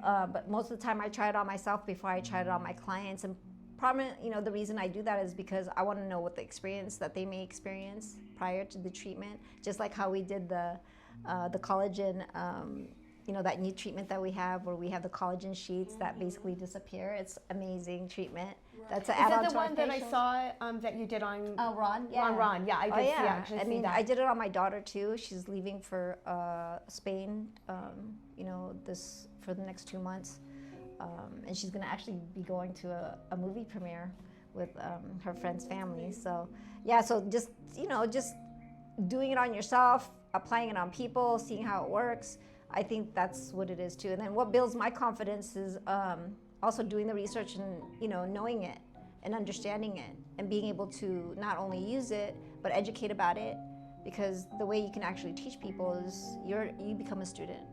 but most of the time I try it on myself before I try it on my clients. And probably, the reason I do that is because I want to know what the experience that they may experience prior to the treatment. Just like how we did the collagen, that new treatment that we have, where we have the collagen sheets that basically disappear. It's amazing treatment. That's an add-on to our facial. Is that the one that I saw that you did on Ron? Yeah. On Ron, yeah, I did actually see that. I did it on my daughter too. She's leaving for Spain, for the next 2 months, and she's gonna actually be going to a movie premiere with her friend's family. So yeah, so just doing it on yourself, applying it on people, seeing how it works. I think that's what it is too. And then what builds my confidence is also doing the research and knowing it and understanding it and being able to not only use it but educate about it, because the way you can actually teach people is you become a student.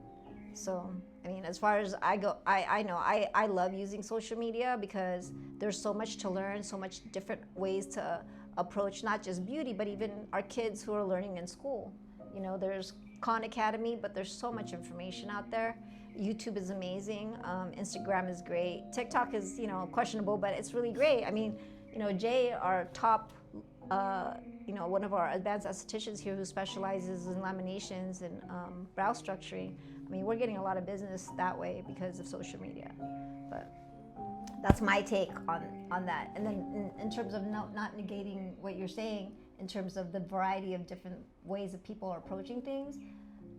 So I mean, as far as I go, I love using social media because there's so much to learn, so much different ways to approach not just beauty but even our kids who are learning in school. There's Khan Academy, but there's so much information out there. YouTube is amazing. Instagram is great. TikTok is, questionable, but it's really great. I mean, Jay, our top, one of our advanced estheticians here who specializes in laminations and brow structuring. I mean, we're getting a lot of business that way because of social media. But that's my take on that. And then in terms of not negating what you're saying, in terms of the variety of different ways that people are approaching things.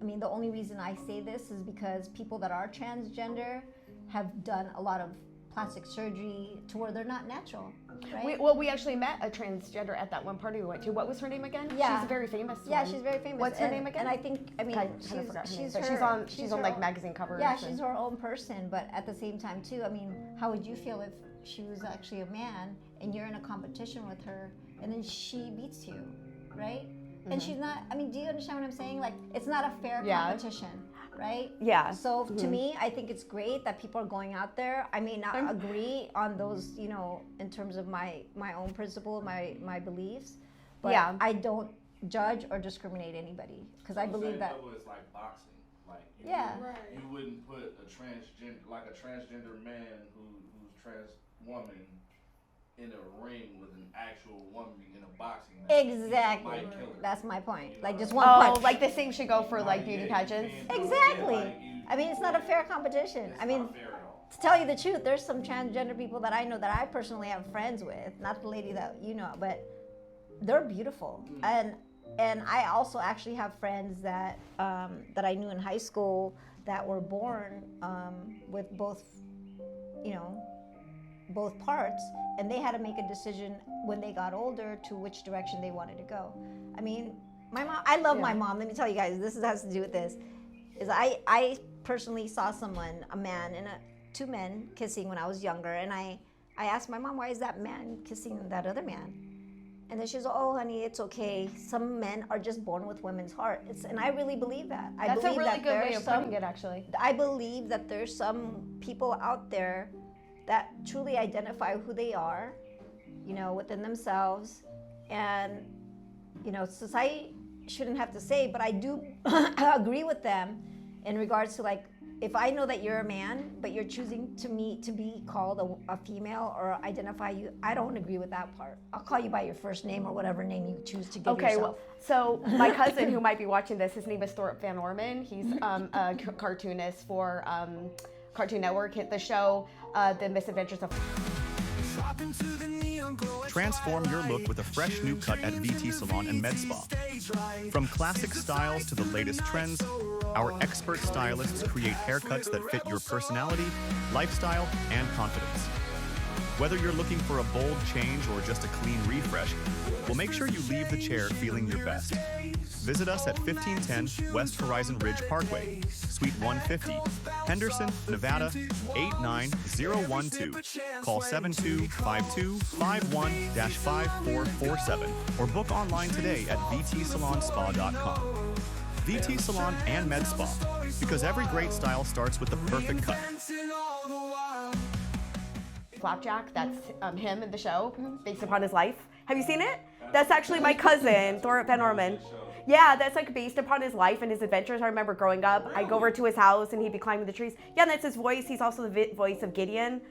I mean, the only reason I say this is because people that are transgender have done a lot of plastic surgery to where they're not natural, right? We actually met a transgender at that one party we went to. What was her name again? Yeah. She's a very famous one. Yeah, she's very famous. What's her name again? And I think, she's on like magazine covers. Yeah, she's her own person, but at the same time too, I mean, how would you feel if she was actually a man and you're in a competition with her and then she beats you, right? Mm-hmm. And she's not, I mean, do you understand what I'm saying? Like, it's not a fair competition, right? Yeah. So to me, I think it's great that people are going out there. I may not agree on those, in terms of my own principle, my beliefs, but I don't judge or discriminate anybody because I believe that. It's like boxing. Like you wouldn't put a transgender man who's trans woman in a ring with an actual woman in a boxing match. Exactly. That's my point. Like just one punch. Like the same should go for like beauty pageants. Exactly. I mean, it's not a fair competition. I mean, to tell you the truth, there's some transgender people that I know that I personally have friends with. Not the lady that you know, but they're beautiful. And I also actually have friends that I knew in high school that were born with both parts, and they had to make a decision when they got older to which direction they wanted to go. I mean, my mom, I love my mom. Let me tell you guys, this has to do with this. Is I personally saw a man and two men kissing when I was younger, and I asked my mom, why is that man kissing that other man? And then she was, oh, honey, it's okay. Some men are just born with women's hearts. And I really believe that. That's a really good way of putting it, actually. I believe that there's some people out there that truly identify who they are, within themselves. And, society shouldn't have to say, but I do agree with them in regards to, like, if I know that you're a man, but you're choosing to be called a female or identify you, I don't agree with that part. I'll call you by your first name or whatever name you choose to give yourself. Well, so my cousin who might be watching this, his name is Thorpe Van Orman. He's a cartoonist for Cartoon Network. Hit the show, The Misadventures of... Transform your look with a fresh new cut at VT Salon and Med Spa. From classic styles to the latest trends, our expert stylists create haircuts that fit your personality, lifestyle, and confidence. Whether you're looking for a bold change or just a clean refresh, we'll make sure you leave the chair feeling your best. Visit us at 1510 West Horizon Ridge Parkway, Suite 150, Henderson, Nevada, 89012. Call 7252-51-5447 or book online today at vtsalonspa.com. VT Salon and Med Spa, because every great style starts with the perfect cut. Flapjack, that's him in the show, based upon his life. Have you seen it? That's actually my cousin, Thorpe Van Orman. Yeah, that's like based upon his life and his adventures. I remember growing up, I'd go over to his house and he'd be climbing the trees. Yeah, and that's his voice. He's also the voice of Gideon